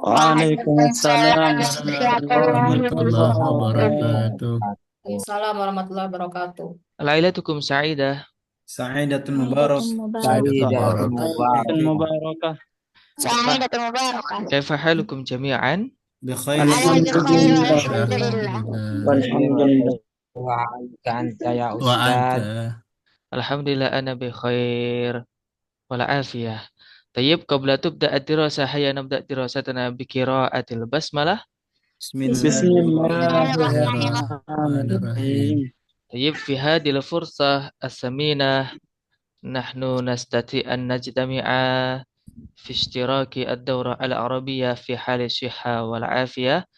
Waalaikumsalam warahmatullahi Warahmatullahi wabarakatuh. wabarakatuh. Assalamualaikum warahmatullahi wabarakatuh. Lailatul Sa'idah. Sa'idatun mubarak. Sa'idatun mubarakah. Sa'idatul Sa'idatul Mubarakah. Sa'idatun Mubarak. mubarakah. Sa'idatun mubarakah. Kaifa halukum jami'an? Bikhair. Ala bi khair walhamdulillah. Alhamdulillah. Walhamdulillah. Wa anta anta ya Wa Ustad. anta. Alhamdulillah ana bi khair wal afiyah. Tayyib, qabla tubda ad-dirasah hayya nabda dirasatana bi qira'atil basmalah. Bismillahirrahmanirrahim. Bismillahirrahmanirrahim. Bismillahirrahmanirrahim. Tayyib, fi hadhil fursah as-saminah nahnu nastati an najtami'a fi ishtiraki ad-dawra al-arabiyyah fi hali sihha wal afiyah.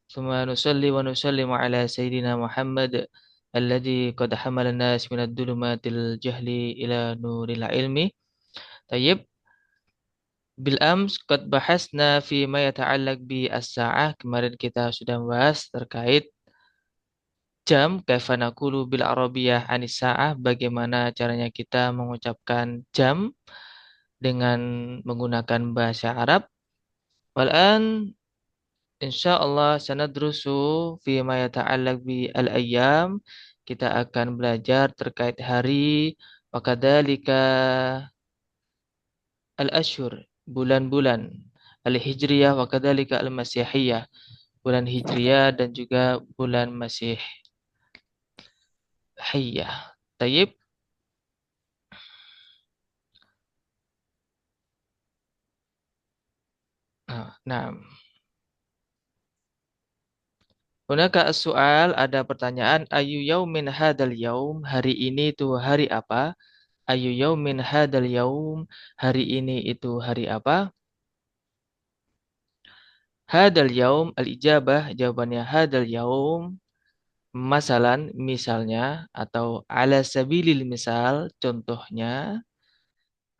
Thumma nusalli wa nusallimu ala sayyidina Muhammad alladhi qad hamala an-nas min ad-dhulumatil jahli ila nuril ilmi. Tayyib, bil ams qad bahasna fi ma yata'allaq bi as-sa'ah. Kemarin kita sudah membahas terkait jam, kaifa naqulu bil arabiyyah anis sa'ah, bagaimana caranya kita mengucapkan jam dengan menggunakan bahasa Arab. Wal an insyaallah sanadrusu fi ma yata'allaq bi al-ayyam. Kita akan belajar terkait hari, wa kadzalika al-ashhur, bulan-bulan, al-hijriyah wa kadzalika al-masihiyah, bulan hijriyah dan juga bulan masihiyah. Tayyib. Nah, Hunaka as-su'al, ada pertanyaan, ayu yaumin hadal yaum, hari ini itu hari apa? Ayu yaumin hadal yaum, hari ini itu hari apa? Hadal yaum, al-ijabah, jawabannya hadal yaum, masalan, misalnya, atau ala sabilil misal, contohnya,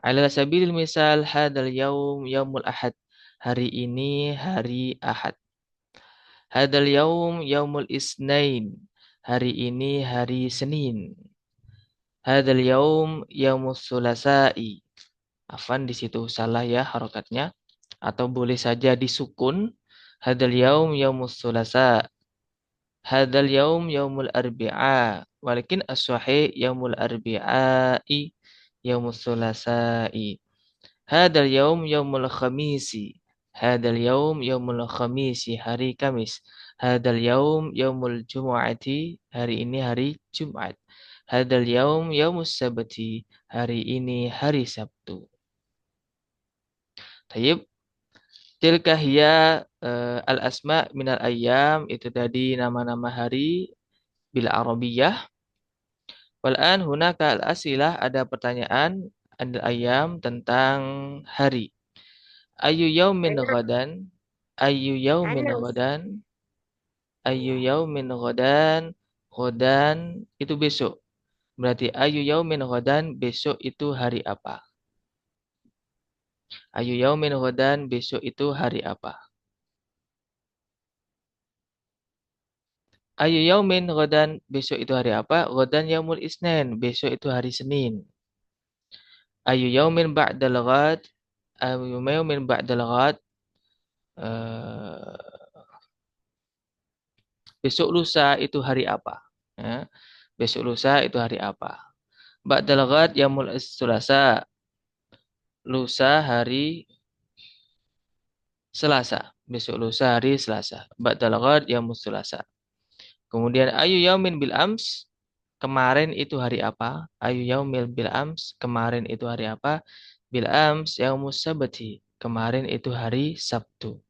ala sabilil misal, hadal yaum, yaumul ahad, hari ini hari ahad. Hadal yaum, yaumul isnain, hari ini hari Senin. Hadal yaum, yaumus sulasai. Afan, di situ salah ya harokatnya, atau boleh saja disukun. Hadal yaum, yaumus sulasa. Hadal yaum yaumul arbi'a. Walakin as-sahih yaumul arbi'ai yaumus sulasai. Hadal yaum yaumul khamisi. Hadal yaum yaumul khamisi, hari Kamis. Hadal yaum yaumul jumu'ati, hari ini hari Jumat. Hadal yaum yaumus sabti, hari ini hari Sabtu. Tayyib. Tilka hiya al-asma minal ayyam, itu tadi nama-nama hari bil arabiyah. Wal an hunaka al-asilah, ada pertanyaan anil ayyam, tentang hari. Ayu yaumin ghadan, ayu yaumin ghadan, ayu yaumin ghadan, ghadan itu besok. Berarti ayu yaumin ghadan, besok itu hari apa? Ayu yaumin ghadan, besok itu hari apa? Ayu yaumin ghadan, besok itu hari apa? Ghadan yaumul isnin, besok itu hari Senin. Ayu yaumin ba'dal ghad, ayu yaumin ba'dal ghad, besok lusa itu hari apa? Ya. Besok lusa itu hari apa? Ba'dal ghad yaumul sulasa, lusa hari Selasa. Besok lusa hari Selasa. Ba'dal ghad yaumul sulasa. Kemudian ayu yaumin bil ams, kemarin itu hari apa? Ayu yaumil bil ams, kemarin itu hari apa? Bil ams yaumus sabti, kemarin itu hari Sabtu.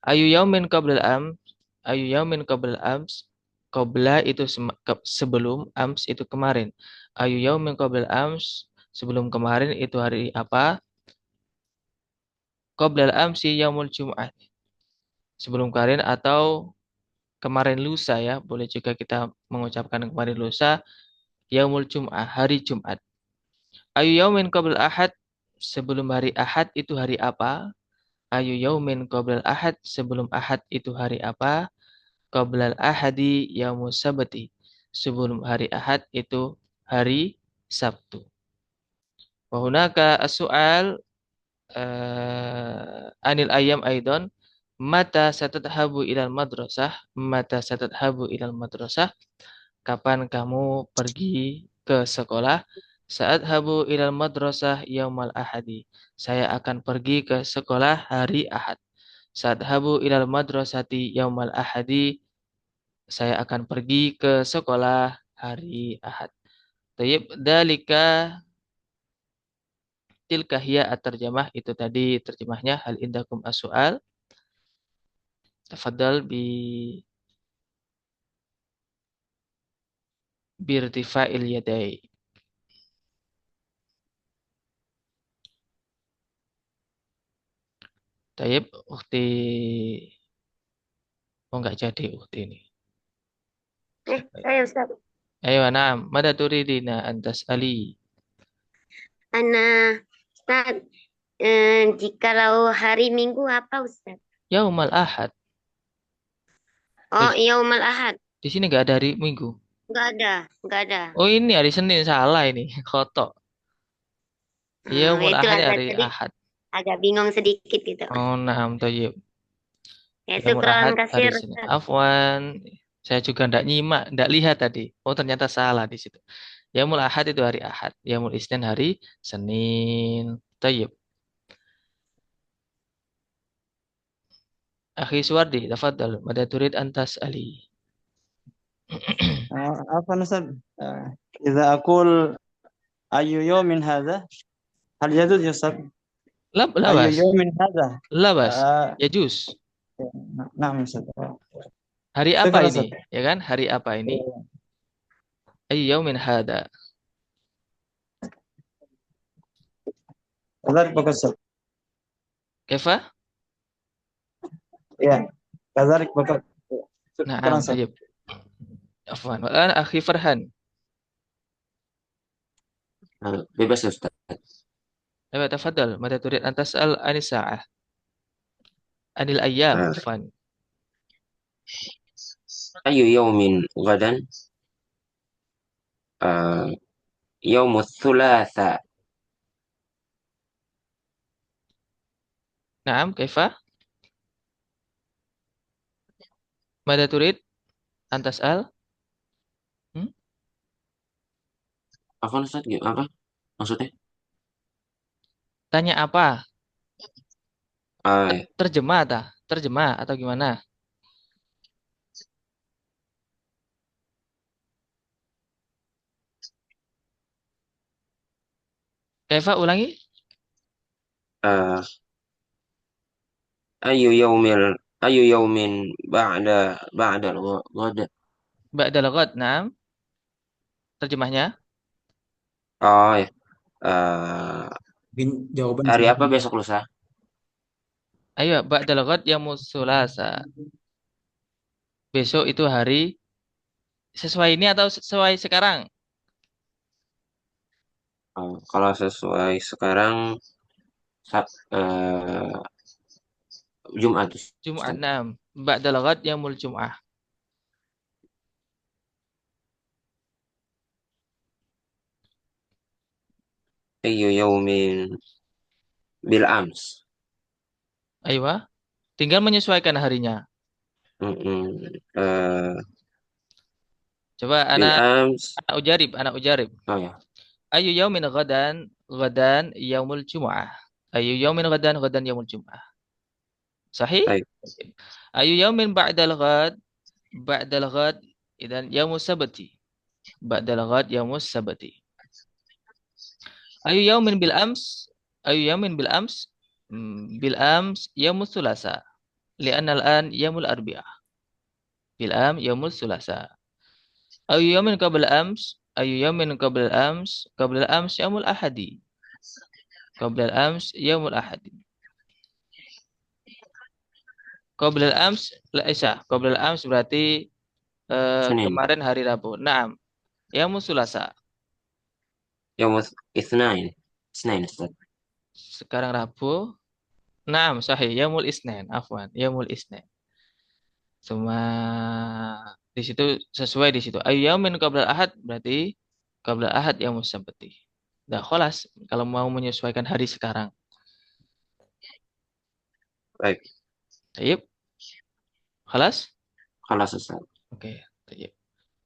Ayu yaumin qablal ams, ayu yaumin qablal ams, qabla itu sebelum, ams itu kemarin. Ayu yaumin qablal ams, sebelum kemarin itu hari apa? Qablal amsi yaumul jum'ah, sebelum kemarin atau kemarin lusa ya, boleh juga kita mengucapkan kemarin lusa, yaumul jum'ah, hari Jumat. Ayu yaumin qablal ahad, sebelum hari Ahad itu hari apa? Ayu yaumin qablal ahad, sebelum Ahad itu hari apa? Qablal ahadi yaumus sabti, sebelum hari Ahad itu hari Sabtu. Wa hunaka as-su'al, Anil ayam aidon mata satadhabu ilal madrasah, mata satadhabu ilal madrasah, kapan kamu pergi ke sekolah? Saat habu ilal madrasah yaumal ahadi, saya akan pergi ke sekolah hari Ahad. Saat habu ilal madrasati yaumal ahadi, saya akan pergi ke sekolah hari Ahad. Tayyib, dalika tilka hiya at-tarjamah, itu tadi terjemahnya. Hal indakum as-su'al? Tafadhal birtifa'il yadai. Tayyib, ukhti. Oh, enggak jadi ukhti ini. Saya Ustaz. Ayo, na'am. Mada turidina antas ali. Ana Ustaz, jikalau hari Minggu apa Ustaz? Yaumal ahad. Oh, Di, Yaumal Ahad. di sini enggak ada hari Minggu. Enggak ada. Oh, ini hari Senin, salah ini. Khotok. Yaumul ahad Itulah saya hari tadi Ahad. agak bingung sedikit gitu. Oh, na'am, tayyib. Ya, Yaumul ahad syukran hari kasir Senin. Ustaz. Afwan. Saya juga enggak nyimak, enggak lihat tadi. Oh, ternyata salah di situ. Yaumul ahad itu hari Ahad. Yaumul Isnin hari Senin. Tayyib. Akhi Suwardi, tafadhal. Mada turid antas ali. عفوا أستاذ إذا أقول أي يوم هذا هل يجوز يا أستاذ؟ أي Labas. يوم هذا؟ Labas. آه Ya juz. نعم أستاذ. Hari apa شكرا ini? أستاذ. Ya kan? Hari apa ini? Ayyu yaumin hada. كذلك فقط أستاذ. Kaifa? يا كذلك فقط. شكرا Naam, أستاذ. tayyib. Afwan. Wa'an akhi Farhan. bebas ya Ustaz. Ayo, tafadhal. Mada turid an tas'al anis sa'ah. Anil ayyam. Ah, Afwan. ayu yaumin gadan? Ah, yaumut thulatha. Naam, kaifa? Mada turid an tas'al? Apa Ustaz? Apa maksudnya? Tanya apa? Ah, Terjemah atau? Terjemah atau gimana? Kaifa, ulangi? ah, ayu yaumin ba'da ghad. Ba'dal ghad. Naam. Terjemahnya? Oh ya. Ah, Mungkin jawaban hari salah. apa besok lusa? Ayo, ba'dal ghad yaumus sulasa. Besok itu hari sesuai ini atau sesuai sekarang? Kalau sesuai sekarang eh, Jumat Jumat. Ustaz. Naam. Ba'dal ghad yaumul jum'ah. Ayu yaumin bil ams. Ayo, tinggal menyesuaikan harinya. Eh, Coba bil anak ams. anak ujarib. Oh ya. Ayu yaumin ghadan yaumul jum'ah. Ayu yaumin ghadan yaumul jum'ah. Sahih? Baik. Ayu yaumin ba'dal ghad idan yaumus sabti. Ba'dal ghad yaumus sabti. Ayu yaumin bil ams? Ayu yaumin bil ams? Bil ams yaumus sulasa. Li'anna al-an yaumul arbi'ah. Bil am yaumul sulasa. Ayu yaumin qabla ams? Ayu yaumin qabla ams? Qabla ams yaumul ahadi. Qabla ams yaumul ahadi. Qabla ams la isya. Qabla ams berarti Senin. kemarin hari Rabu. Naam. Yaumul sulasa. Yaumul Itsnain. Isnain Ustaz. Sekarang Rabu. Naam, sahih. Yaumul Isnin. Afwan. Yaumul Isnin. Cuma di situ sesuai di situ. Ayu yaumin qabla ahad berarti qabla ahad yaumus sabti. Dah kholas kalau mau menyesuaikan hari sekarang. baik. Tayyib. Khalas? Khalas Ustaz. Oke, tayyib.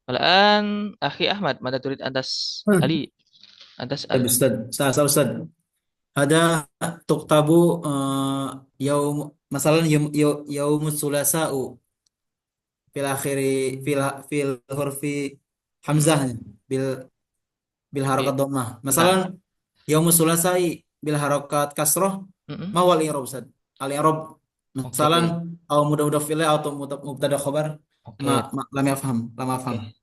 Al-an akhi Ahmad, mada turid antas Ali? Antas طيب Al. أستاذ هذا تكتب يوم مثلا يوم الثلاثاء في الآخر في الحرف حمزة بالحركة Oke. الضمة Nah. مثلا يوم الثلاثاء بالحركات كسرة Mm-mm. ما هو الإعراب أستاذ؟ الإعراب Oke. مثلا أو مضاف إليه أو مبتدأ خبر Oke. لم Oke, أفهم.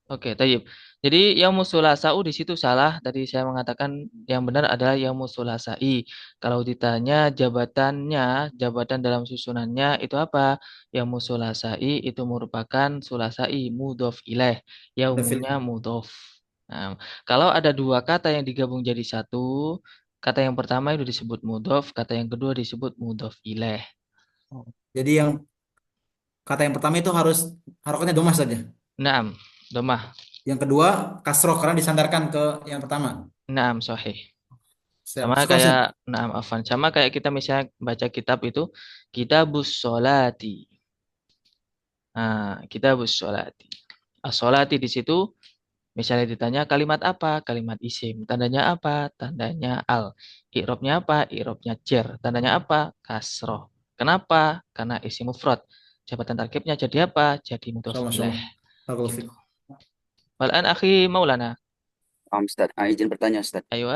oke, tayyib. Jadi yaumus sulasau di situ salah. Tadi saya mengatakan yang benar adalah yaumus sulasai. Kalau ditanya jabatannya, jabatan dalam susunannya itu apa? Yaumus sulasai itu merupakan sulasai mudhof ilaih. Yaumunya mudhof. Nah, kalau ada dua kata yang digabung jadi satu, kata yang pertama itu disebut mudhof, kata yang kedua disebut mudhof ilaih. Jadi yang kata yang pertama itu harus harokatnya domah saja. Naam, domah. Yang kedua kasroh karena disandarkan ke yang pertama. Naam, sahih. Siap. Sama Syukran, Ustaz. kayak, nah, afan. Sama kayak kita misalnya baca kitab itu, kitabus sholati. Nah, kitabus sholati. As-sholati di situ, misalnya ditanya kalimat apa? Kalimat isim. Tandanya apa? Tandanya al. I'robnya apa? I'robnya jer. Tandanya apa? Kasroh. Kenapa? Karena isim mufrad. Jabatan tarkibnya jadi apa? Jadi mudhof ilaih. Sama-sama. Barakallahu Gitu. fiik. Wal'an akhi Maulana. Ustaz, izin bertanya Ustaz. Ayo.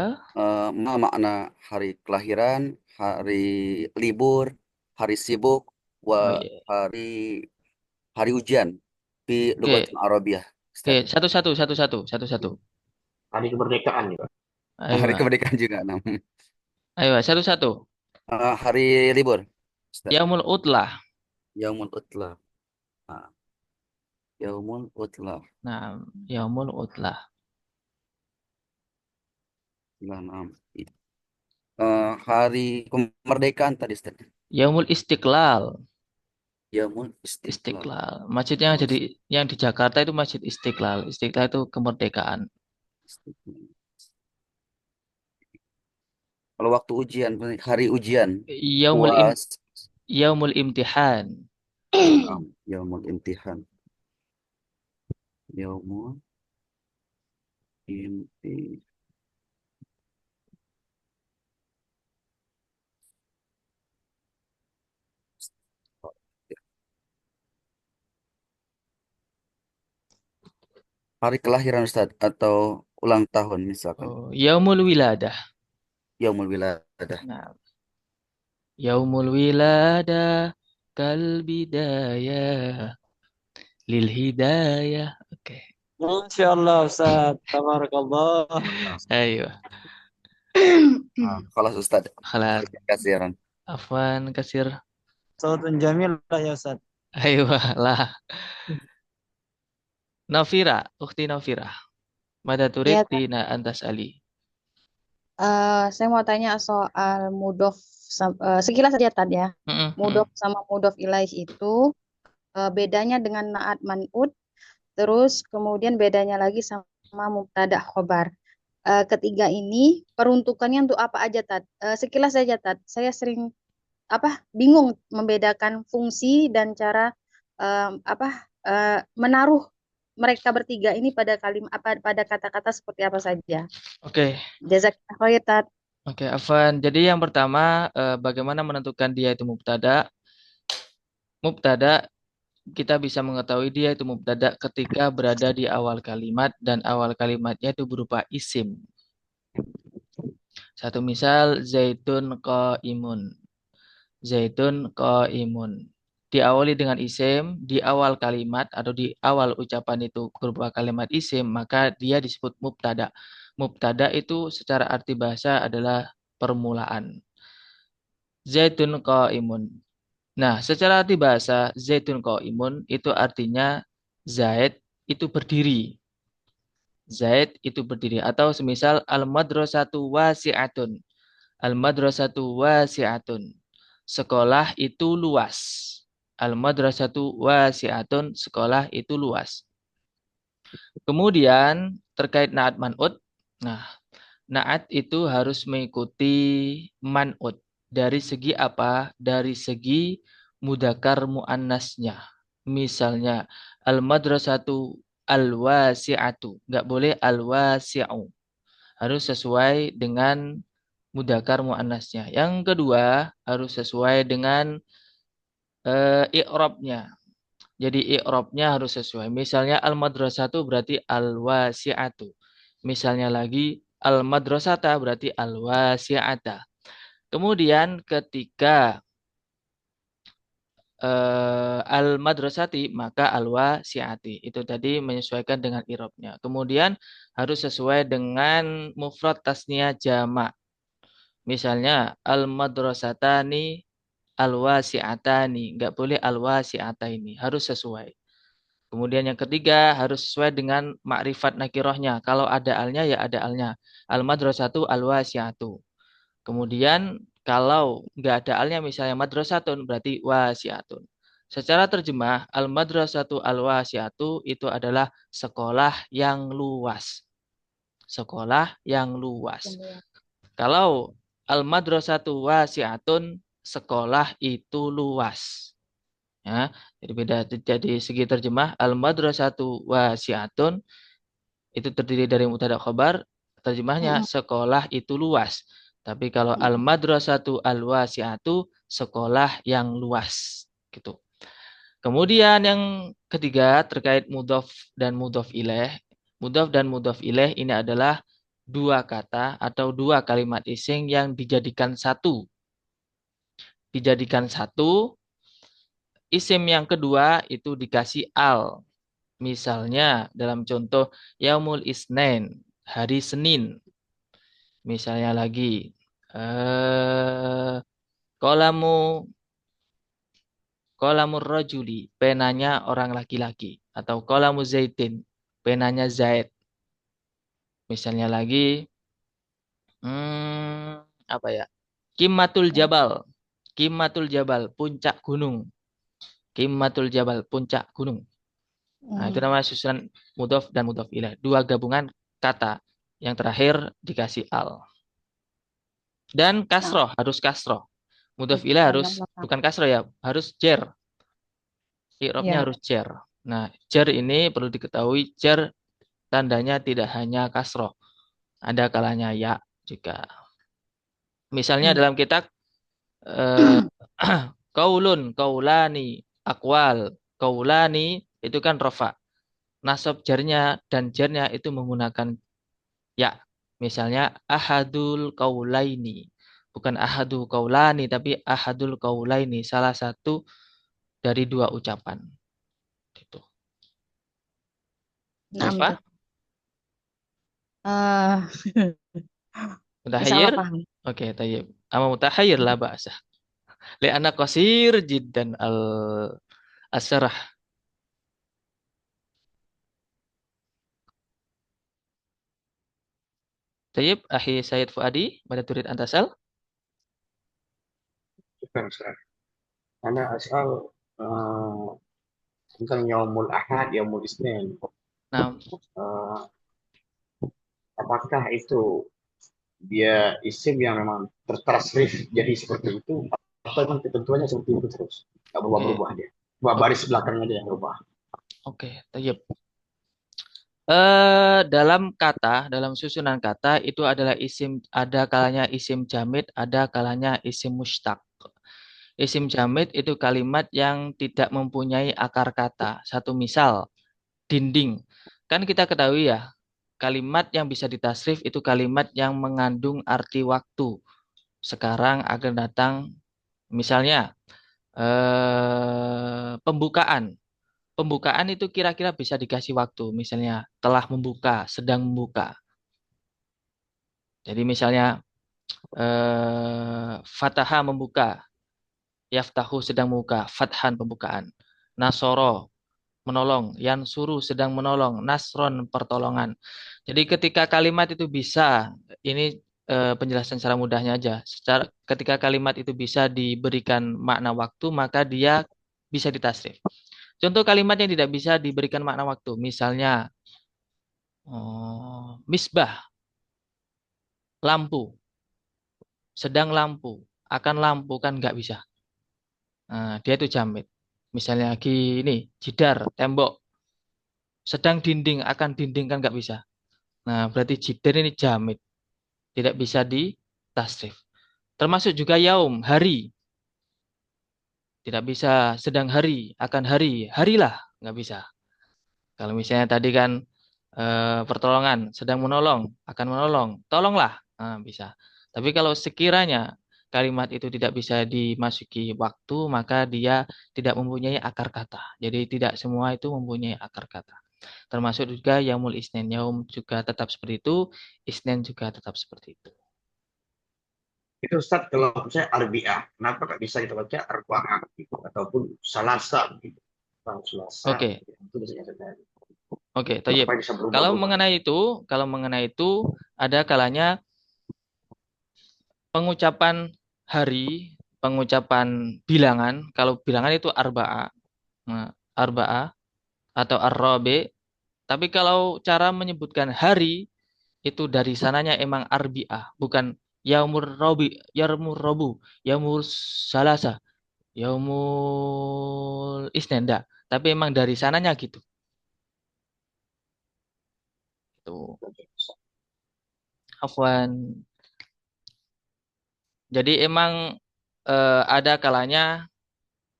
Ma makna hari kelahiran, hari libur, hari sibuk, Oh iya. hari ujian di Oke. Lughatul Arabiyah, Oke, Ustaz. satu-satu. Hari kemerdekaan ya, Pak. Hari Ayo. kemerdekaan juga, nah. Ayo, satu-satu. Hari libur, Ustaz. Yaumul Utlah. Yaumul Utlah. Ah, Yaumul Utlah. Nah, Yaumul Utlah. Nah, nah. Hari kemerdekaan tadi, Ustaz. Yaumul Istiqlal. Yaumul Istiqlal. Istiqlal. Masjid yang jadi yang di Jakarta itu Masjid Istiqlal. Istiqlal itu kemerdekaan. Kalau waktu ujian, hari ujian, Yaumul im, puas, Yaumul Imtihan. Yaumul Imtihan. Yaumul Imtihan. Hari kelahiran Ustaz atau ulang tahun misalkan. Oh, Yaumul Wiladah. Yaumul Wiladah. Nah, Yaumul Wiladah kal bidayah lil hidayah. Oke. Masya Allah Ustaz. Tabarakallah. Ayo. Kalau Ustaz. Khalas. Kasiran. Afwan kasir. Sautun jamil lah ya Ustaz. Ayo lah. Nafira, ukhti Nafira. Mada turid Ya, tina antas Ali. saya mau tanya soal mudof sekilas saja tadi ya. Mudof sama mudof ilaih itu bedanya dengan naat man'ud, terus kemudian bedanya lagi sama mubtada khobar. Ketiga ini peruntukannya untuk apa aja Tad? Sekilas saja Tad. Saya sering bingung membedakan fungsi dan cara menaruh mereka bertiga ini pada pada kata-kata seperti apa saja. Oke. Jazakallahu khairan Tad. Oke, Afan. Jadi yang pertama, bagaimana menentukan dia itu mubtada? Mubtada, kita bisa mengetahui dia itu mubtada ketika berada di awal kalimat dan awal kalimatnya itu berupa isim. Satu misal, Zaitun qaimun. Zaitun qaimun. Diawali dengan isim, di awal kalimat atau di awal ucapan itu berupa kalimat isim, maka dia disebut mubtada. Mubtada itu secara arti bahasa adalah permulaan. Zaitun qaimun. Nah, secara arti bahasa, Zaitun qaimun itu artinya Zaid itu berdiri. Zaid itu berdiri. Atau semisal al-madrasatu wasi'atun. Al-madrasatu wasi'atun. Sekolah itu luas. Al-madrasatu wasi'atun. Sekolah itu luas. Kemudian terkait na'at man'ud. Nah, na'at itu harus mengikuti man'ud. Dari segi apa? Dari segi mudzakkar muannasnya. Misalnya al-madrasatu al-wasi'atu. Nggak boleh al-wasi'u. Harus sesuai dengan mudzakkar muannasnya. Yang kedua, harus sesuai dengan i'rabnya. Jadi i'rabnya harus sesuai. Misalnya al-madrasatu berarti al-wasi'atu. Misalnya lagi al-madrasata berarti al-wasi'ata. Kemudian ketika al-madrasati maka al-wasi'ati. Itu tadi menyesuaikan dengan i'rabnya. Kemudian harus sesuai dengan mufrad tasniyah jamak. Misalnya al-madrasatani al-wasi'atani. Enggak boleh al-wasi'ataini. Harus sesuai. Kemudian yang ketiga harus sesuai dengan makrifat nakirahnya. Kalau ada alnya ya ada alnya. Al-madrasatu al-wasi'atu. Kemudian kalau nggak ada alnya misalnya madrasatun berarti wasi'atun. Secara terjemah al-madrasatu al-wasi'atu itu adalah sekolah yang luas. Sekolah yang luas. Kalau al-madrasatu wasi'atun sekolah itu luas. Ya, jadi beda jadi segi terjemah al-madrasatu wasi'atun itu terdiri dari mubtada khabar, terjemahnya sekolah itu luas. Tapi kalau al-madrasatu al-wasi'atu sekolah yang luas gitu. Kemudian yang ketiga terkait mudhof dan mudhof ilaih. Mudhof dan mudhof ilaih ini adalah dua kata atau dua kalimat isim yang dijadikan satu. Dijadikan satu. Isim yang kedua itu dikasih al. Misalnya dalam contoh yaumul isnain, hari Senin. Misalnya lagi kolamu kolamur rajuli, penanya orang laki-laki, atau kolamu zaitin, penanya Zaid. Misalnya lagi apa ya? Qimmatul jabal. Qimmatul jabal, puncak gunung. Qimmatul jabal, puncak gunung. Nah, itu namanya susunan mudhof dan mudhof ilaih. Dua gabungan kata. Yang terakhir dikasih al. Dan kasroh, harus kasroh. Mudhof ilaih harus, bukan kasroh ya, harus jer. I'rabnya harus jer. Nah, jer ini perlu diketahui, jer tandanya tidak hanya kasroh. Ada kalanya ya juga. Misalnya dalam kitab kaulun, kaulani, akwal, kaulani itu kan rofa. Nasab jarnya dan jarnya itu menggunakan ya. Misalnya ahadul kaulaini. Bukan ahadu kaulani tapi ahadul kaulaini. Salah satu dari dua ucapan. Gitu. Apa? Mutahayir? Oke, tayyib. Ama mutahayir lah bahasa. Li'anna qasir jiddan al-asrah. Tayyib, akhi Sayyid Fuadi, pada turid antasal. Bukan, Ustaz. Ana asal tentang yaumul ahad, yaumul isnin. Nah, apakah itu dia isim yang memang tertasrif jadi seperti itu atau memang ketentuannya seperti itu terus? Nggak berubah-berubah dia. Baris belakangnya dia yang berubah. Oke, tayyib. Dalam kata, dalam susunan kata itu adalah isim, ada kalanya isim jamid, ada kalanya isim mustaq. Isim jamid itu kalimat yang tidak mempunyai akar kata. Satu misal, dinding. Kan kita ketahui ya, kalimat yang bisa ditasrif itu kalimat yang mengandung arti waktu. Sekarang akan datang, misalnya pembukaan. Pembukaan itu kira-kira bisa dikasih waktu. Misalnya telah membuka, sedang membuka. Jadi misalnya fataha membuka, yaftahu sedang membuka, fathan pembukaan. Nasoro menolong, yansuru sedang menolong, nasron pertolongan. Jadi ketika kalimat itu bisa, ini penjelasan secara mudahnya aja. Ketika kalimat itu bisa diberikan makna waktu, maka dia bisa ditasrif. Contoh kalimat yang tidak bisa diberikan makna waktu, misalnya misbah, lampu, sedang lampu, akan lampu kan nggak bisa. Nah, dia itu jamid. Misalnya lagi ini jidar, tembok, sedang dinding akan dinding kan nggak bisa. Nah, berarti jidar ini jamid, tidak bisa ditasrif. Termasuk juga yaum, hari. Tidak bisa sedang hari, akan hari, harilah, nggak bisa. Kalau misalnya tadi kan pertolongan, sedang menolong, akan menolong, tolonglah, nah, bisa. Tapi kalau sekiranya kalimat itu tidak bisa dimasuki waktu, maka dia tidak mempunyai akar kata. Jadi tidak semua itu mempunyai akar kata. Termasuk juga yaumul isnin, yaum juga tetap seperti itu, isnin juga tetap seperti itu. Itu Ustaz kalau saya Arbi'ah, kenapa nggak bisa kita baca Arba'ah gitu, ataupun Salasa gitu. Selasa, Oke. itu biasanya saya. Oke, Thayyib. Kenapa bisa Kalau berubah-ubah? mengenai itu ada kalanya pengucapan hari, pengucapan bilangan. Kalau bilangan itu arba'ah, nah, arba'ah atau ar-rabi. Tapi kalau cara menyebutkan hari itu dari sananya emang arbi'ah, bukan yaumur robi, yaumur robu, yaumur salasa, yaumul isnin, enggak. Tapi emang dari sananya gitu. Tuh. Afwan. Jadi emang ada kalanya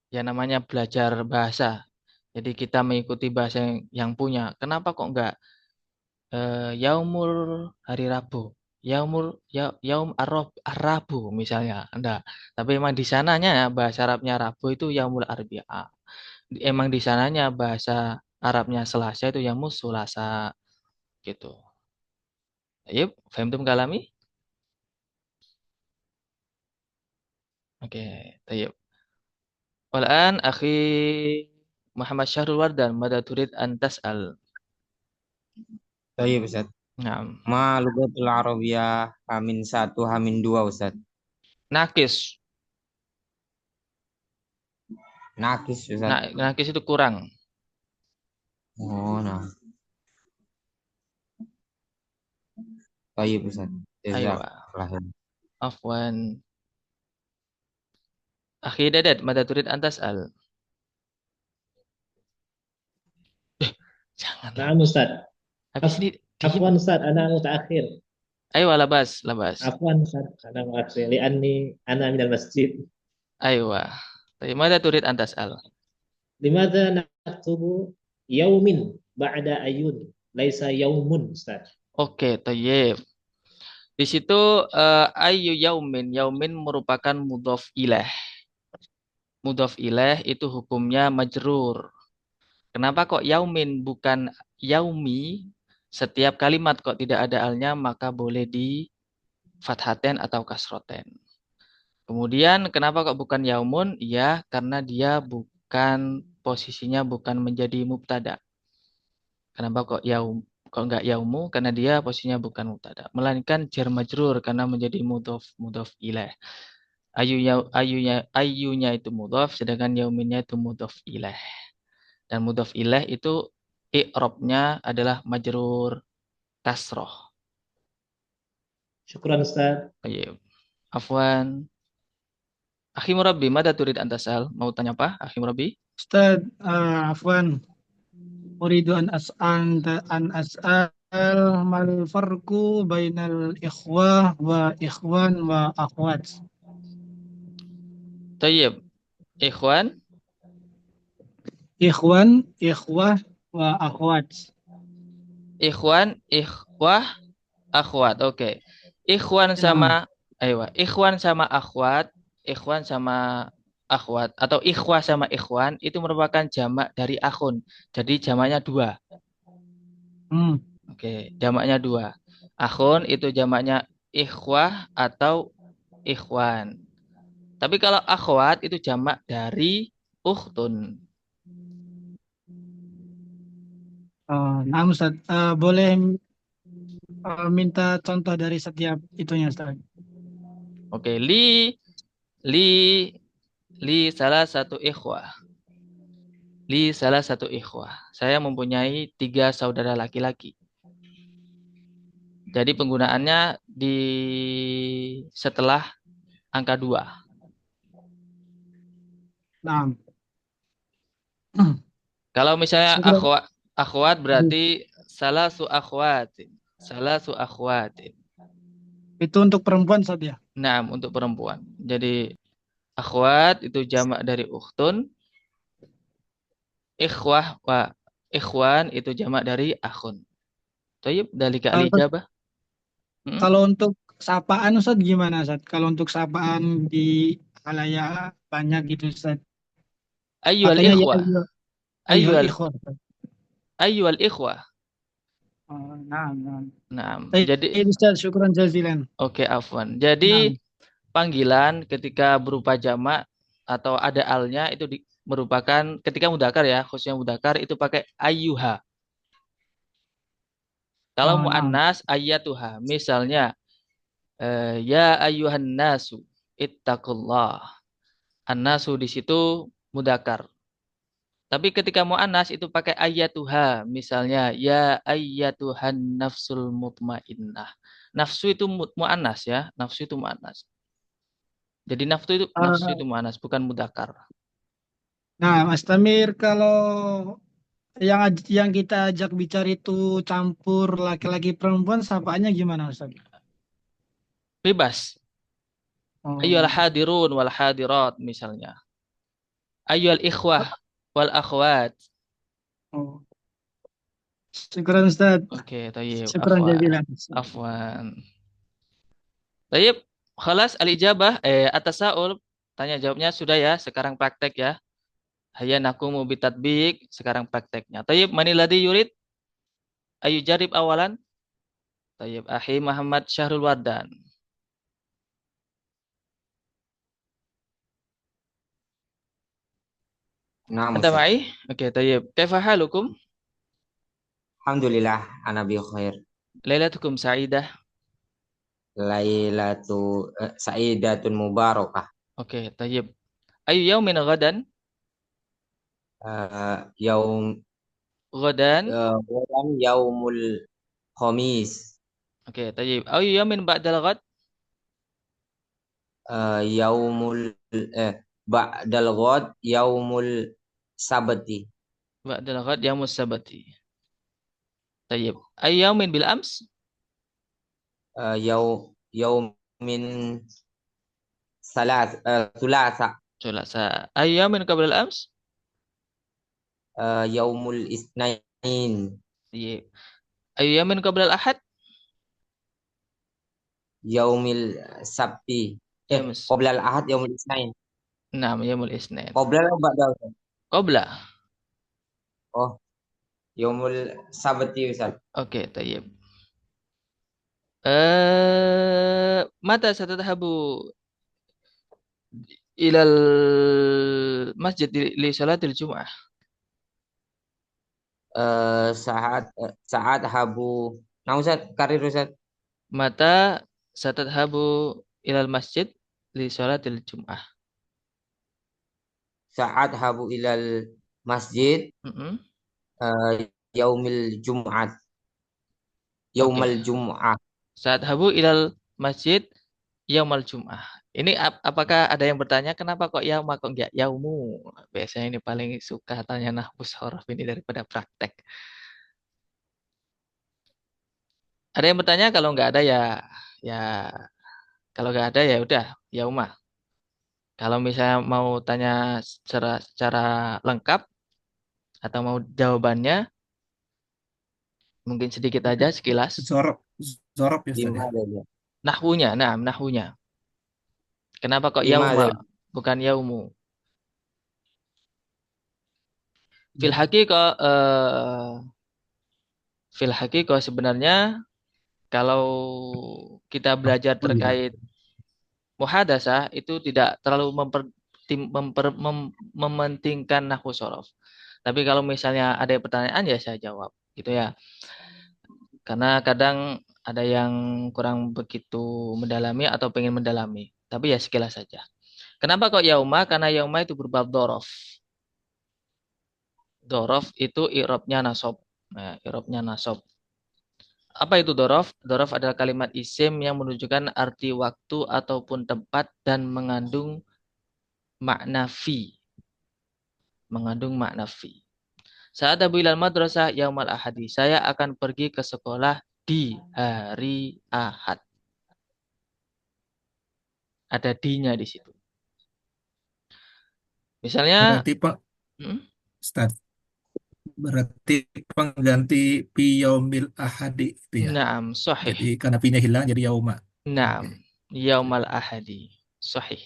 ya namanya belajar bahasa. Jadi kita mengikuti bahasa yang punya. Kenapa kok enggak yaumul hari Rabu, yaum Rabu misalnya. Enggak. Tapi emang di sananya bahasa Arabnya Rabu itu yaumul Arbi'a. Emang di sananya bahasa Arabnya Selasa itu yaumus Sulasa gitu. Yuk, faham kalami? Oke, tayyib. Walan akhi Muhammad Syahrul Wardan, mada turid an tas'al. Iya Ustaz. Naam. Ma lugatul Arabiyah Hamin 1 Hamin 2 Ustaz. Nakis. Nakis Ustaz. Nakis itu kurang. Oh, nah. Iya Ustaz. Ayo. Jazakallah. Afwan. Akhi Dadat, mada turid an tas'al. Jangan. Naam Ustaz. Habis ini Afwan Ustaz, ana mutaakhir. Ayo labas. Afwan Ustaz, ana mutaakhir li'anni ana minal masjid. Ayo. Tapi mada turid an tas'al. Limadza naktubu yaumin ba'da ayun laisa yaumun Ustaz. Oke, tayyib. Di situ ayu yaumin merupakan mudhof ilaih. Mudhof ilaih itu hukumnya majrur. Kenapa kok yaumin bukan yaumi? Setiap kalimat kok tidak ada alnya maka boleh di fathaten atau kasroten. Kemudian kenapa kok bukan yaumun? Ya, karena dia posisinya bukan menjadi mubtada. Kenapa kok enggak yaumu? Karena dia posisinya bukan mubtada, melainkan jar majrur karena menjadi mudhof ilaih. Ayunya itu mudhof, sedangkan yauminnya itu mudhof ilaih. Dan mudhof ilaih itu i'rabnya adalah majrur kasroh. Syukran Ustaz. Baik. Afwan. Akhi Murabbi, mada turid antasal? Mau tanya apa, Akhi Murabbi? Ustaz, afwan. Uridu an as'al mal farqu bainal ikhwah wa ikhwan wa akhwat. Tayyib. Ikhwan, Ikhwah wa akhwat. ikhwan, ikhwah, akhwat. Oke. Ikhwan sama ikhwan sama akhwat, ikhwan sama akhwat atau ikhwah sama ikhwan itu merupakan jamak dari akhun. Jadi jamaknya 2. Oke, jamaknya 2. Akhun itu jamaknya ikhwah atau ikhwan. Tapi kalau akhwat itu jamak dari ukhtun. Nah Ustaz, boleh minta contoh dari setiap itunya Ustaz. Oke, salah satu ikhwah. Salah satu ikhwah. Saya mempunyai 3 saudara laki-laki. Jadi penggunaannya setelah angka 2. Nah, Kalau misalnya syukran. akhwat berarti salasu akhwatin. Salasu akhwatin. Itu untuk perempuan saja. Nah, untuk perempuan. Jadi akhwat itu jamak dari ukhtun, ikhwah wa ikhwan itu jamak dari akhun. Thayyib, dalika Kalau al-ijabah. Hmm? kalau untuk sapaan Ustaz gimana Ustaz? Kalau untuk sapaan di khalayak banyak gitu Ustaz. Ayyuhal Pakainya ya ikhwah. ayyuhal Ayyuhal ikhwah. ayyuhal ikhwah. Oh, nah, nah. Nah, Baik, jadi Ustaz, syukran jazilan. oke, afwan. Nah, Jadi panggilan ketika berupa jamak atau ada alnya itu merupakan ketika mudakar ya, khususnya mudakar itu pakai ayyuha. Kalau oh, nah. muannas ayyatuha. Misalnya ya ayyuhan nasu ittaqullah. An-nasu di situ mudakar. Tapi ketika muannas itu pakai ayyatuha. Misalnya ya ayyatuhan nafsul mutmainnah. Nafsu itu muannas ya, nafsu itu muannas. Jadi nafsu itu muannas bukan mudakar. Nah, Mas Tamir, kalau yang kita ajak bicara itu campur laki-laki perempuan, sapaannya gimana Ustaz? Bebas. Ayyuhal Oh, hadirun wal hadirat misalnya. Ayyuhal ikhwah wal akhwat. oh. Syukran Ustaz. Oke, tayyib. Syukran Afwan. jazilan. Afwan. Tayyib. Khalas al-ijabah. At-tasaul. Tanya jawabnya sudah ya. Sekarang praktek ya. Hayya nakumu bitatbiq. Sekarang prakteknya. Tayyib. Manilladhi yurid? Ayu jarib awalan. Tayyib. Ahi Muhammad Syahrul Wardan. Nah, Anta Ustaz. ma'i? Oke, tayyib. Kaifa halukum? Alhamdulillah, ana bi khair. Lailatukum sa'idah. Lailatu sa'idatun mubarakah. Oke, tayyib. Ayu yaumin ghadan? Yaum Ghadan. yaumul khamis. Oke, tayyib. Ayu yaumin ba'dal ghad? Yaumul ba'dal ghad yaumul sabti. Ba'dal ghad yaumus sabati. Tayyib. Ayu yaumin bil ams? Yaumin thulatha. Sulasa. Ayu yaumin qabla al ams? Yaumul isnain. Tayyib. Ayu yaumin qabla al ahad? Yaumil sabti. Yamus. Qabla al ahad yaumul isnain. Naam, yaumul isnin. Qabla atau ba'da? Qabla. Oh, yaumul sabti Ustaz. Oke, tayyib. Mata satadhabu ilal masjid li salatil Jum'ah? Saat habu. Nah Ustaz, karir Ustaz. Mata satadhabu ilal masjid li salatil Jum'ah? Saat habu ilal masjid yaumil Jum'at. Yaumal Jum'ah. Saat habu ilal masjid yaumal Jum'ah. Ini apakah ada yang bertanya kenapa kok yauma kok enggak yaumu? Biasanya ini paling suka tanya nahwu shorof ini daripada praktek. Ada yang bertanya? Kalau nggak ada ya kalau nggak ada ya udah yauma. Kalau misalnya mau tanya secara lengkap atau mau jawabannya mungkin sedikit aja sekilas. Zorob ya Ustaz ya. Nahwunya, nah nahwunya. Kenapa kok Gimana? yauma bukan yaumu? Fil haqiqah sebenarnya kalau kita belajar terkait muhadasah itu tidak terlalu mementingkan nahwu shorof. Tapi kalau misalnya ada pertanyaan ya saya jawab gitu ya. Karena kadang ada yang kurang begitu mendalami atau pengen mendalami. Tapi ya sekilas saja. Kenapa kok yauma? Karena yauma itu berupa dzaraf. Dzaraf itu i'rabnya nasab. Nah, i'rabnya nasab. Apa itu dzaraf? Dzaraf adalah kalimat isim yang menunjukkan arti waktu ataupun tempat dan mengandung makna fi. mengandung makna fi. Saat Abu ilal madrasah yaumal ahadi. Saya akan pergi ke sekolah di hari Ahad. Ada di-nya di situ. Misalnya, Berarti Pak hmm? Ustaz, berarti pengganti fi yaumil ahadi itu ya. Naam, sahih. Jadi karena fi-nya hilang jadi yauma. Naam, Oke. yaumal ahadi. Sahih.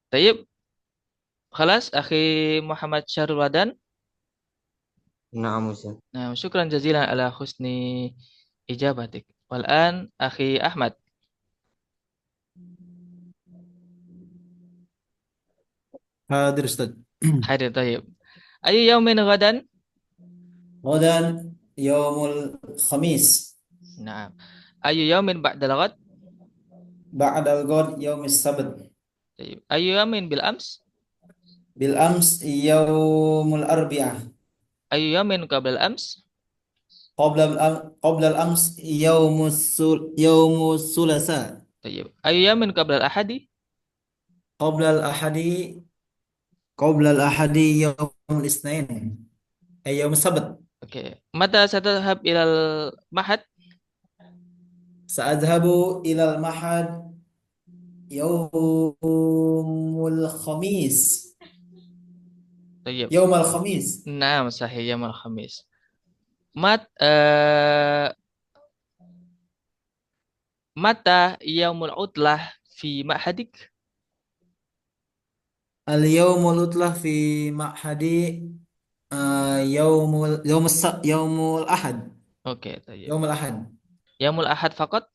Tayyib, khalas akhi Muhammad Syarul Wadan. Naam Ustaz. Nah, syukran jazilan ala husni ijabatik. Wal'an akhi Ahmad. Hadir Ustaz. Hadir tayyib. Ayu yaumin ghadan? Ghadan yaumul khamis. Naam. Ayu yaumin ba'dal ghad? Ba'dal ghad yaumis sabt. Tayyib. Ayu yaumin bil ams? Bil ams yaumul arbi'ah. Ayu yaumin qabla al ams? Qabla al ams yaumus sulasa. Tayyib. Ayu yaumin qabla al ahadi? Qabla al ahadi yaumul isnain. Yaumus sabt. Oke. Mata satadhhab ilal mahad? Sa'adhabu ilal mahad yaumul khamis. Tayyib. Yaumal khamis. Naam, sahih yaumul khamis. Mata yaumul utlah fi ma'hadik? Al yaumul utlah fi ma'hadi yaumul ahad. Oke, tayyib. Yaumul ahad. Yaumul ahad faqat?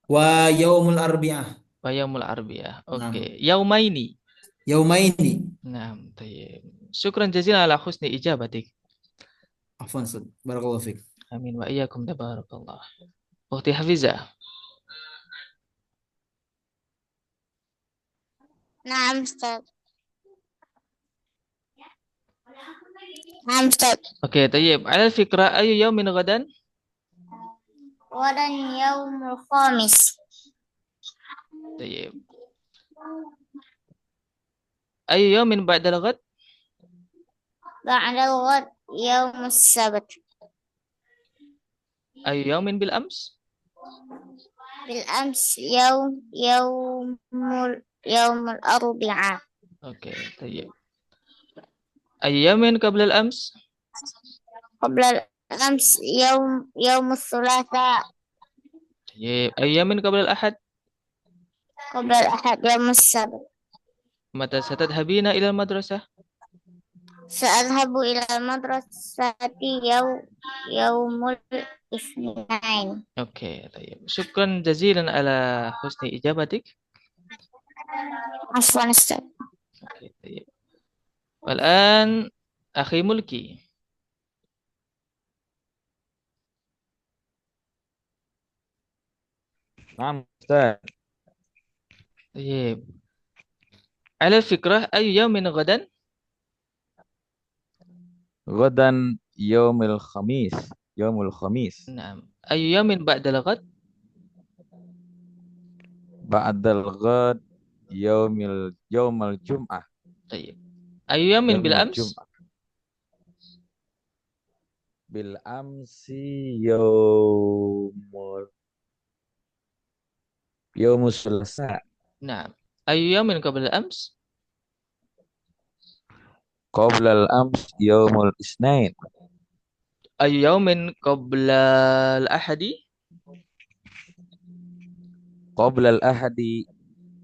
Wa yaumul arbi'ah. Wa yaumul arbiyah. Naam. Oke. Yaumaini. Yaumaini. Naam, tayyib. Syukran jazilan ala husni ijabatik. Afwan Ustaz. Barakallahu fiik. Amin wa iyyakum tabarakallah. Ukhti Hafizah. Naam Ustaz. Naam Ustaz. Oke, tayyib. Ala fikra ayu yaumin ghadan? Ghadan yaumul khamis. Tayyib. Ayu yaumin ba'dal ghad? Ba'dal ghad yaumus sabt. Ayu yaumin bil ams? Bil ams yaumul arbi'ah. Oke, tayyib. Ayu yaumin qabla al ams? Qabla al-ams yaumus thulatha. Tayyib. Ayu yaumin qabla al ahad? Qabla al-ahad yaumus sabt. Mata satadhabina ila al madrasah? Sa'adhabu ila madrasati yaumul itsnain. Oke, tayyib. Syukran jazilan ala husni ijabatik. Afwan Ustaz. Oke, tayyib. Wal'an akhi Mulki. Naam Ustaz. Tayyib. Ala fikrah ayu yaumin ghadan? Ghadan yaumil khamis. Yaumul khamis. Naam. Ayu yaumin ba'dal ghad? Ba'dal ghad yaumal jum'ah. Tayyib. Ayu yaumin bil Yaumul ams? jum'ah. Bil amsi yaumus selasa. Naam. Ayu yaumin qabla al ams? Qabla al-ams yaumul isnain. Ayu yaumin qabla al ahadi? Qabla al-ahadi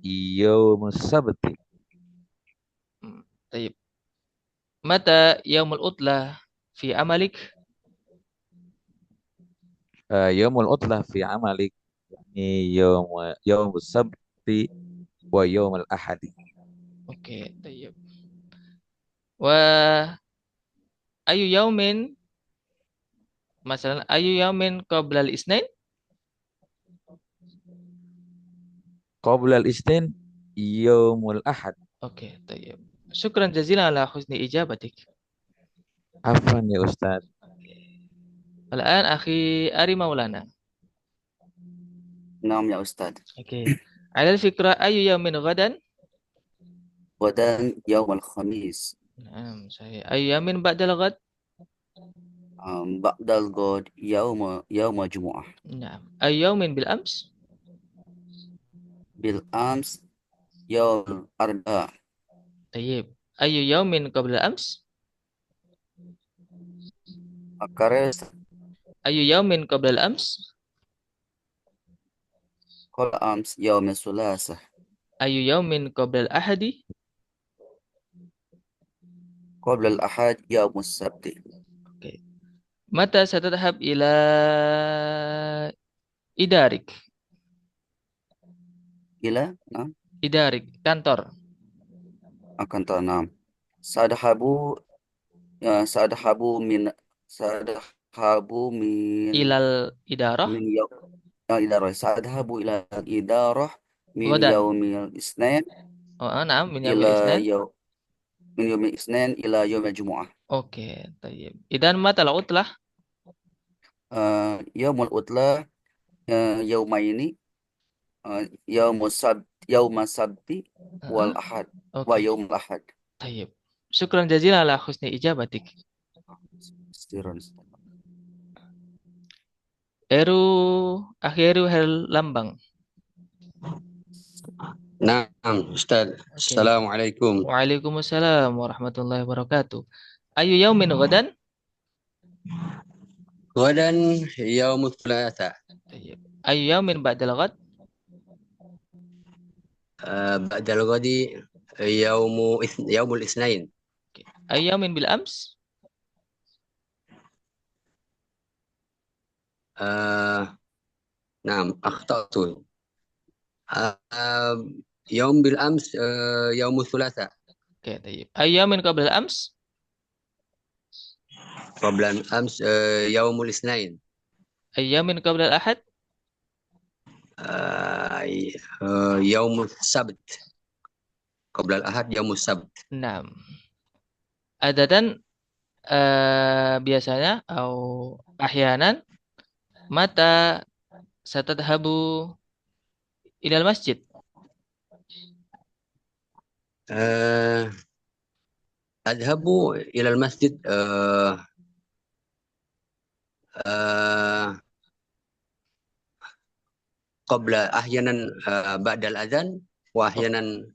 yaumus sabti. Tayyib. Mata yaumul utlah fi amalik? Yaumul utlah fi amalik. Yani yaumus sabti wa yaumul ahadi. Oke, tayyib. Wa ayu yaumin masalan ayu yaumin qabla al-isnain? Qabla al-isnain yaumul ahad. Oke, tayyib. Syukran jazilan ala husni ijabatik. Afwan ya Ustaz. Al-an akhi Ari Maulana. Naam ya Ustaz. Oke. Ala fikra ayu yaumin ghadan? غدا يوم الخميس. نعم صحيح. أي يوم بعد الغد؟ بعد الغد يوم الجمعة. نعم. أي يوم بالأمس؟ بالأمس يوم الأربعاء. طيب. أي يوم قبل الأمس؟ أكرست أي يوم قبل الأمس؟ كل أمس يوم الثلاثاء. أي يوم قبل الأحد؟ قبل الأحد يوم السبت. أوكي. متى ستذهب إلى إدارك؟ إلى نعم إدارك kantor. akan tanam. Sadhabu sadhabu Ilal idarah min idarah. Sadhabu ila idarah min غدا. yaumil isnin نعم من يوم ila الاثنين. min yaumil isnin ila yaumil jumu'ah. أوكي طيب. إذن متى العطلة؟ Yaumul utla yaumaini yaumas sabti wal ahad wa أوكي yaumul ahad. طيب. شكرا جزيلا على حسن إجابتك. Istiran. Eru akhiru Herlambang. Naam, Ustaz. Oke. Assalamualaikum. Waalaikumsalam warahmatullahi wabarakatuh. Ayu yaumin ghadan? Ghadan yaumul thulatha. طيب. Ayu yaumin ba'dal ghad? Ba'dal ghadi yaumul isnain. Ayu yaumin bil ams? Naam, akhtatu. Yaum bil ams yaumul thulatha. Oke, طيب. Ayu yaumin qabla al ams? Qabla ams yaumul isnain. Ayu yaumin qabla al ahad? Yaumul sabt. Qabla al ahad yaumul sabt. Naam. Adatan biasanya atau ahyanan mata satadhabu ilal masjid? Adhabu ila al masjid qabla ahyanan ba'dal adhan wa ahyanan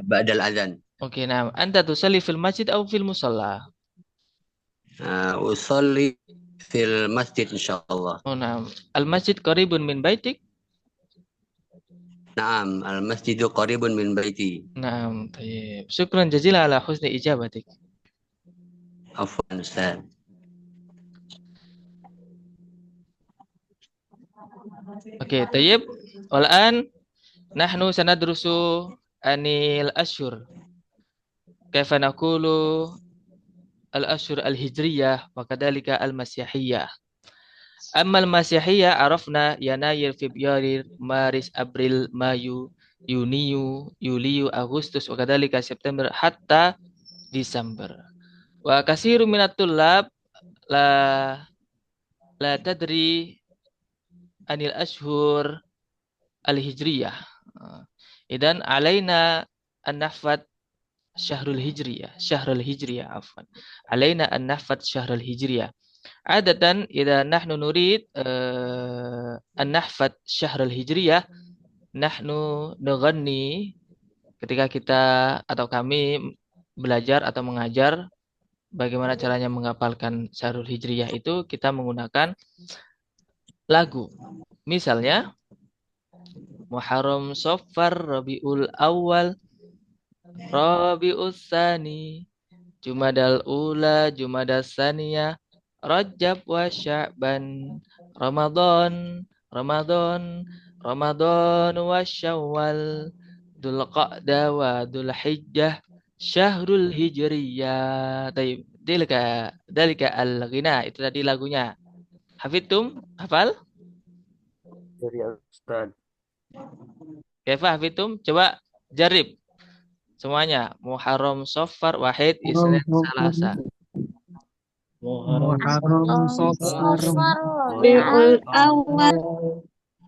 ba'dal adhan. Oke, nah, anta tusalli fil masjid atau fil musalla? Usalli fil masjid insyaallah. Oh, nah. Al masjid qaribun min baitik? Naam, al masjidu qaribun min baiti. Naam, tayyib. Syukran jazilan ala husni ijabatik. Afwan Ustaz. Oke, tayyib. Walaan nahnu sanadrusu anil ashhur. Kaifa naqulu al ashhur al hijriyah wa kadzalika al masyihiyah. Amma al masyihiyah arafna Yanayir, Februari, Maris, April, Mayu, Yuniu, Yuliu, Agustus wa kadzalika September hatta Desember. Wa kasiru minat tullab la tadri anil ashhur al-hijriyah. Idan alaina an nahfad syahrul hijriyah afwan. Alaina an nahfad syahrul hijriyah. Adatan idza nahnu nurid an nahfad syahrul hijriyah nahnu nughanni, ketika kita atau kami belajar atau mengajar bagaimana caranya menghafalkan syahrul hijriyah itu kita menggunakan lagu. Misalnya Muharram, Safar, Rabiul Awal, Rabiul Tsani, Jumadal Ula, Jumadal Tsaniyah, Rajab wa Sya'ban, Ramadan wa Syawal, Dzulqa'dah wa Dzulhijjah, Syahrul Hijriyah. Baik, dalika al-ghina, itu tadi lagunya. Hafidtum? Hafal? Dari Ustaz. Kaifa hafidtum? Coba jarib semuanya. Muharram, Safar, Wahid, Isnin, Salasa. Muharram, Safar, Rabiul Awal,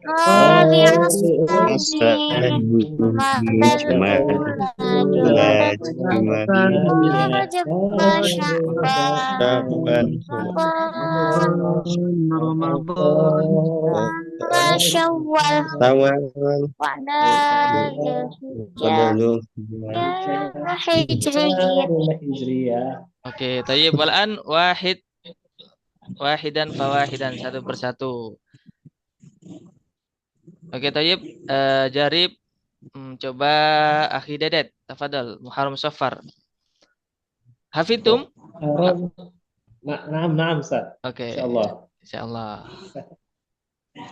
Rabiul Tsani, Jumadal Ula, Jumat, Jumat, Rajab, Sya'ban, Syaban, Ramadan, Syawal, Tawal, Dzulhijjah, Qadadul, Hijriyah. Hijriyah. Oke, tayyib walan wahidan fawahidan, satu persatu. Oke, tayyib Jarib, coba Akhi Dedet, tafadhal, Muharram Safar. Hafidtum? Haram. Naam, Ustaz. Oke, Insyaallah. insyaallah.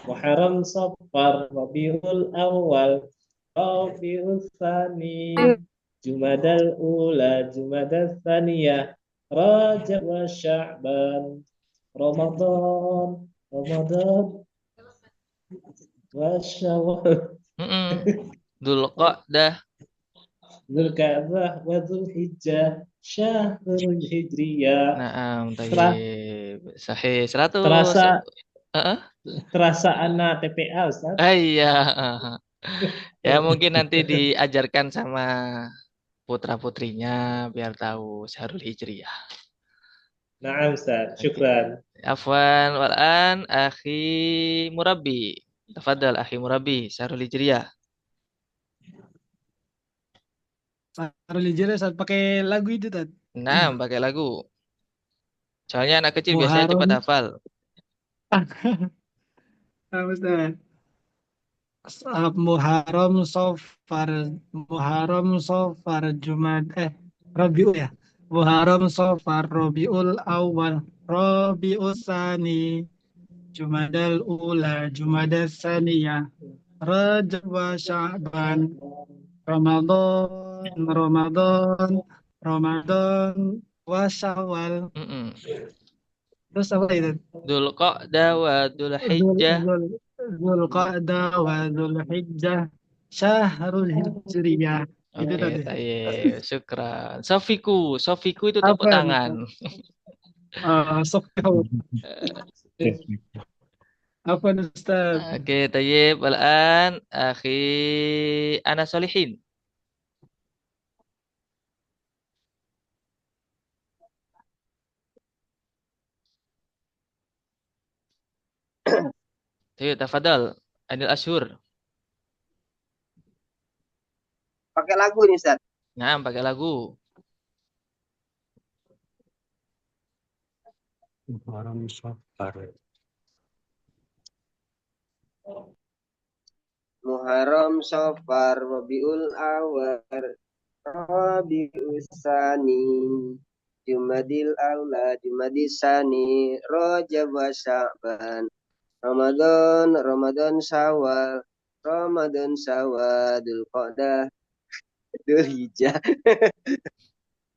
Muharram, Safar, Rabiul Awal, Rabiul Tsani, Jumadal Ula, Jumadal Tsaniyah, Rajab wa Sya'ban, Ramadan wa Syawal, Dzulqa'dah. Dzulqa'dah wa Dzulhijjah, Syahrul Hijriyah. Naam, tayyib. Sahih 100. Terasa Heeh. terasa anak TPA, Ustaz. Iya. Ya mungkin nanti diajarkan sama putra-putrinya biar tahu Syahrul Hijriyah. Naam, Ustaz. Syukran. Afwan walan Akhi Murabbi. Tafadhal Akhi Murabbi, Syahrul Hijriyah. Syahrul Hijriyah saat pakai lagu itu tadi. Nah, pakai lagu. Soalnya anak kecil biasanya Muharram. cepat hafal. Ustaz. Muharram, Safar, Rabiul ya. Muharram, Safar, Rabiul Awal, Rabiul Tsani, Jumadal Ula, Jumadal Tsaniyah, Rajab wa Sya'ban, Ramadan wa Syawal. Terus apa itu? Dzulqa'dah wa Dzulhijjah. Dzulqa'dah wa Dzulhijjah, Syahrul Hijriyah. Itu Oke, tadi. tayyib. Syukran. Sofiku itu tepuk Apa? tangan. Sokau. Apa Ustaz? Oke, tayyib. Walan Akhi Ana Solihin. Tayyib, tafadhal. Anil Ashur. Pakai lagu nih, Ustaz. Nah, pakai lagu. Muharram, Safar. Muharram, Safar, Rabiul Awal, Rabiul Tsani, Jumadil Aula, Jumadil Tsani, Rajab wa Sya'ban, Ramadan Syawal, Dzulqa'dah, Dzulhijjah.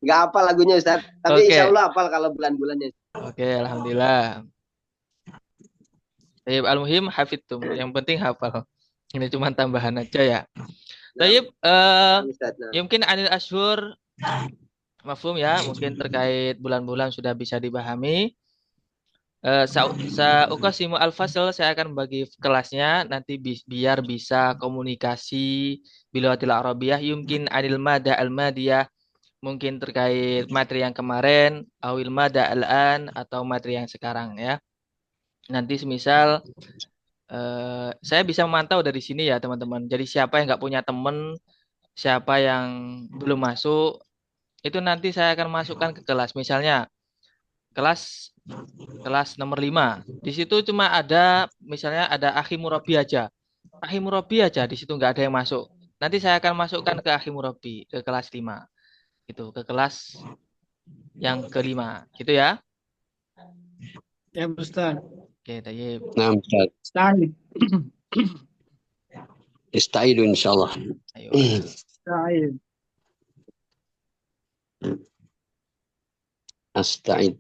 Nggak hafal lagunya, Ustaz. Tapi Oke. insya Allah hafal kalau bulan-bulannya. Oke, alhamdulillah. Tayyib, al-muhim hafidtum. Yang penting hafal. Ini cuma tambahan aja ya. Tayyib, ya mungkin Anil Ashur mafhum ya, mungkin terkait bulan-bulan sudah bisa dipahami. Sa'uqasimu al-fasl, saya akan bagi kelasnya nanti biar bisa komunikasi bilughatil arabiyah, yumkin anil mada al-madiyah, mungkin terkait materi yang kemarin, awil mada al-an, atau materi yang sekarang ya. Nanti semisal saya bisa memantau dari sini ya teman-teman. Jadi siapa yang nggak punya teman, siapa yang belum masuk, itu nanti saya akan masukkan ke kelas. Misalnya kelas nomor 5. Di situ cuma ada misalnya ada Akhi Murabi aja. Akhi Murabi aja di situ nggak ada yang masuk. Nanti saya akan masukkan ke Akhi Murabi ke kelas 5. Itu ke kelas yang kelima. Gitu ya. Ya, Ustaz. Oke, tayyib. Nah, Ustaz. Istaidu insyaallah. Ayo. Asta'id.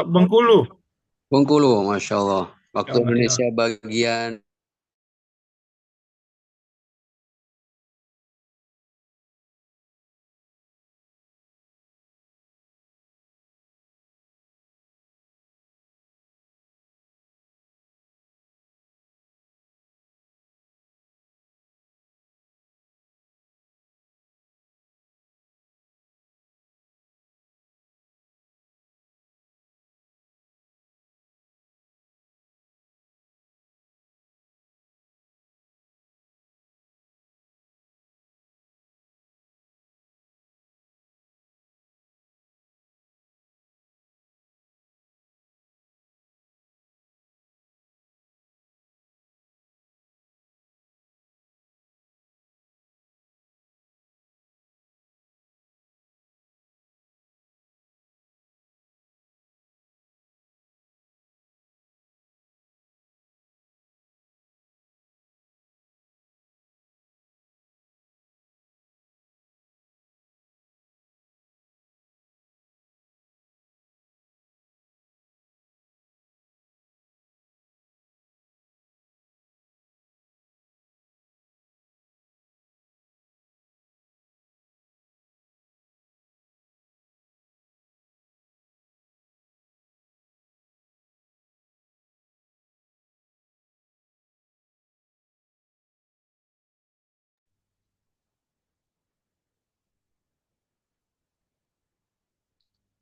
Bengkulu. Bengkulu, Masya Allah. Waktu Ya, Indonesia bagian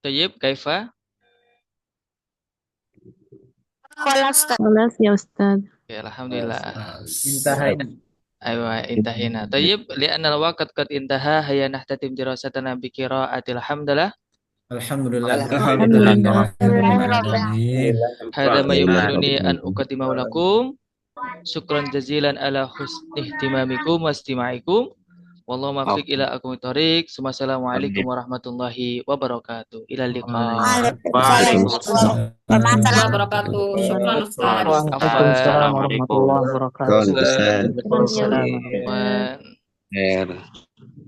Tayyib, kaifa? Kelas ya Ustaz. Oke, alhamdulillah. Intahaina. Aywa, intahina. Tayyib, li'anna al-waqt qad intaha, hayya nahtatim dirasatana bi qira'atil hamdalah. Alhamdulillah. Alhamdulillah. Hada ma yumannuni an uqaddimahu lakum. Syukran jazilan ala husni ihtimamikum wa istima'ikum. Wallahu muwaffiq ila aqwamit thoriq. Wassalamualaikum warahmatullahi wabarakatuh. Ila liqa. Waalaikumsalam warahmatullahi wabarakatuh. Syukran Ustaz. Waalaikumsalam warahmatullahi wabarakatuh. Ustaz. Syukran ya Ustaz. Waalaikumsalam. Afwan. Khair.